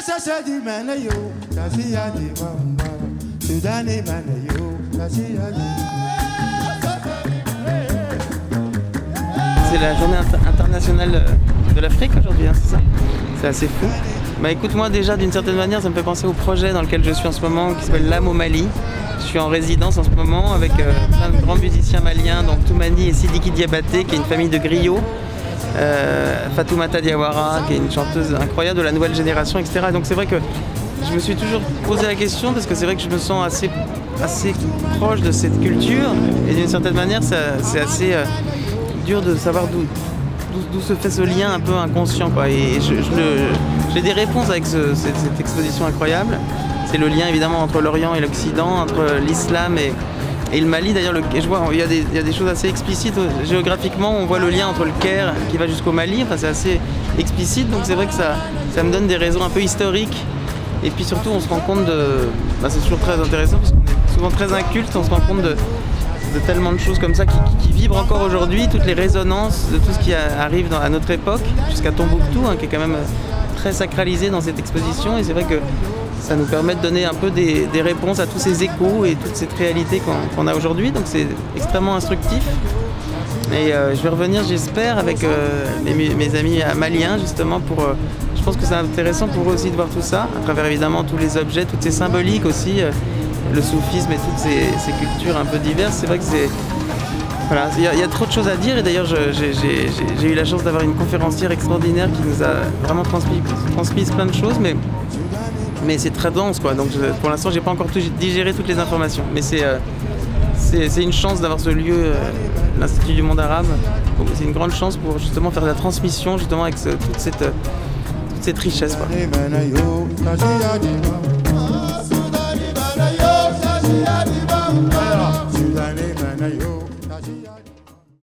C'est la journée internationale de l'Afrique aujourd'hui, hein, c'est ça? C'est assez fou. Bah écoute, moi déjà d'une certaine manière ça me fait penser au projet dans lequel je suis en ce moment qui s'appelle L'Âme au Mali. Je suis en résidence en ce moment avec plein de grands musiciens maliens, donc Toumani et Sidiki Diabaté, qui est une famille de griots, Fatoumata Diawara, qui est une chanteuse incroyable de la nouvelle génération, etc. Et donc c'est vrai que je me suis toujours posé la question parce que c'est vrai que je me sens assez proche de cette culture et d'une certaine manière c'est assez dur de savoir d'où se fait ce lien un peu inconscient, quoi. Et j'ai des réponses avec cette exposition incroyable. C'est le lien évidemment entre l'Orient et l'Occident, entre l'islam et le Mali. D'ailleurs, je vois, il y a des choses assez explicites. Géographiquement, on voit le lien entre le Caire qui va jusqu'au Mali. Enfin, c'est assez explicite, donc c'est vrai que ça me donne des raisons un peu historiques. Et puis surtout, on se rend compte c'est toujours très intéressant parce qu'on est souvent très inculte, on se rend compte de tellement de choses comme ça qui vibrent encore aujourd'hui, toutes les résonances de tout ce qui arrive à notre époque, jusqu'à Tombouctou, hein, qui est quand même très sacralisé dans cette exposition. Et c'est vrai que ça nous permet de donner un peu des réponses à tous ces échos et toute cette réalité qu'on a aujourd'hui. Donc c'est extrêmement instructif. Et je vais revenir, j'espère, avec mes amis maliens, justement, je pense que c'est intéressant pour eux aussi de voir tout ça, à travers évidemment tous les objets, toutes ces symboliques aussi, le soufisme et toutes ces cultures un peu diverses. C'est vrai que voilà, il y a trop de choses à dire. Et d'ailleurs, j'ai eu la chance d'avoir une conférencière extraordinaire qui nous a vraiment transmis plein de choses, mais c'est très dense, quoi. Donc pour l'instant, j'ai pas encore digéré toutes les informations. Mais c'est une chance d'avoir ce lieu, l'Institut du monde arabe. Donc c'est une grande chance pour justement faire de la transmission justement avec toute cette richesse, quoi.